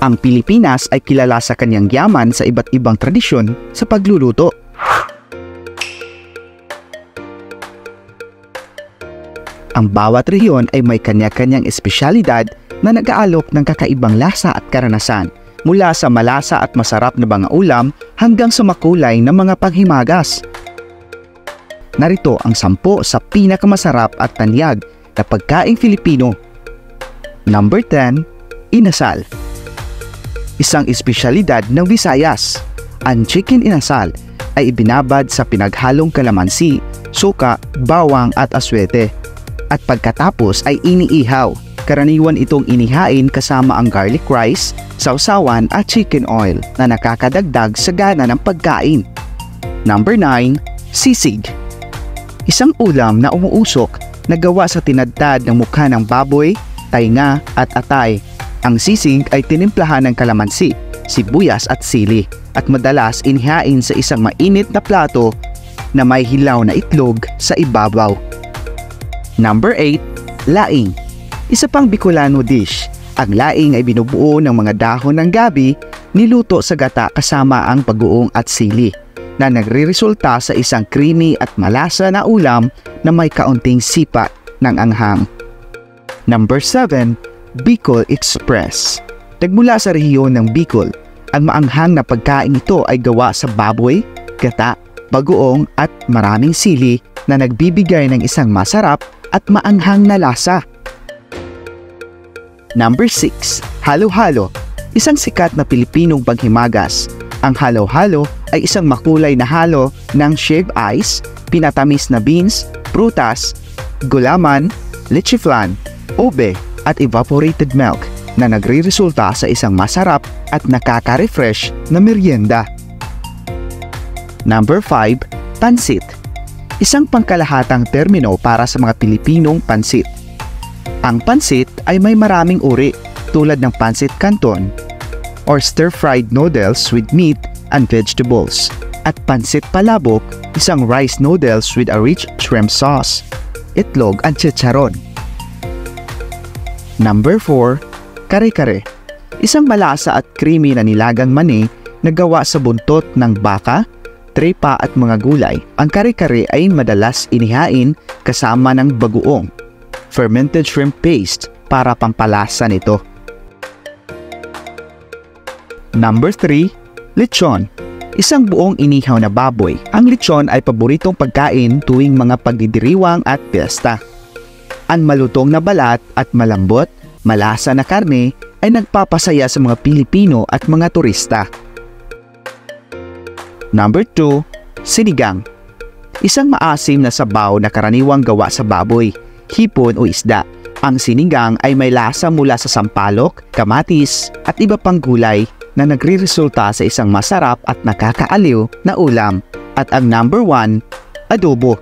Ang Pilipinas ay kilala sa kanyang yaman sa iba't ibang tradisyon sa pagluluto. Ang bawat rehiyon ay may kanya-kanyang espesyalidad na nag-aalok ng kakaibang lasa at karanasan, mula sa malasa at masarap na mga ulam hanggang sa makulay na mga panghimagas. Narito ang 10 sa pinakamasarap at tanyag na pagkaing Filipino. Number 10, inasal. Isang espesyalidad ng Visayas. Ang chicken inasal ay ibinabad sa pinaghalong kalamansi, suka, bawang at aswete. At pagkatapos ay iniihaw. Karaniwan itong inihain kasama ang garlic rice, sausawan at chicken oil na nakakadagdag sa gana ng pagkain. Number 9, sisig. Isang ulam na umuusok na gawa sa tinadtad ng mukha ng baboy, tainga at atay. Ang sisig ay tinimplahan ng kalamansi, sibuyas at sili at madalas inihain sa isang mainit na plato na may hilaw na itlog sa ibabaw. Number 8, laing. Isa pang Bicolano dish. Ang laing ay binubuo ng mga dahon ng gabi, niluto sa gata kasama ang bagoong at sili, na nagreresulta sa isang creamy at malasa na ulam na may kaunting sipa ng anghang. Number 7, Bicol Express. Nagmula sa rehiyon ng Bicol, ang maanghang na pagkain ito ay gawa sa baboy, gata, bagoong at maraming sili na nagbibigay ng isang masarap at maanghang na lasa. Number 6, halo-halo. Isang sikat na Pilipinong panghimagas. Ang halo-halo ay isang makulay na halo ng shaved ice, pinatamis na beans, prutas, gulaman, leche flan, ube at evaporated milk na nagre-resulta sa isang masarap at nakaka-refresh na merienda. Number 5, pansit. Isang pangkalahatang termino para sa mga Pilipinong pansit. Ang pansit ay may maraming uri tulad ng pansit canton or stir-fried noodles with meat and vegetables, at pansit palabok, isang rice noodles with a rich shrimp sauce, itlog at chicharon. Number 4, kare-kare. Isang malasa at creamy na nilagang mani na gawa sa buntot ng baka, trepa at mga gulay. Ang kare-kare ay madalas inihain kasama ng bagoong, fermented shrimp paste para pampalasa nito. Number 3, lechon. Isang buong inihaw na baboy. Ang lechon ay paboritong pagkain tuwing mga pagdidiriwang at piyesta. Ang malutong na balat at malambot, malasa na karne ay nagpapasaya sa mga Pilipino at mga turista. Number 2, sinigang. Isang maasim na sabaw na karaniwang gawa sa baboy, hipon o isda. Ang sinigang ay may lasa mula sa sampalok, kamatis at iba pang gulay na nagre-resulta sa isang masarap at nakakaaliw na ulam. At ang number 1, adobo.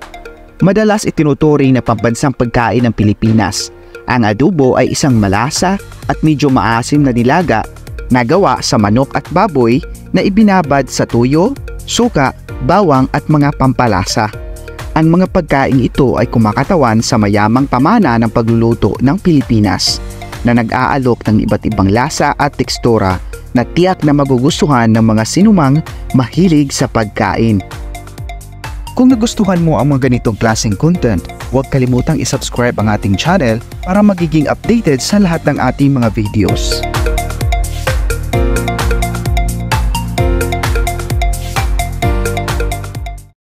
Madalas itinuturing na pambansang pagkain ng Pilipinas. Ang adobo ay isang malasa at medyo maasim na nilaga na gawa sa manok at baboy na ibinabad sa tuyo, suka, bawang at mga pampalasa. Ang mga pagkain ito ay kumakatawan sa mayamang pamana ng pagluluto ng Pilipinas na nag-aalok ng iba't ibang lasa at tekstura na tiyak na magugustuhan ng mga sinumang mahilig sa pagkain. Kung nagustuhan mo ang mga ganitong klaseng content, huwag kalimutang isubscribe ang ating channel para magiging updated sa lahat ng ating mga videos.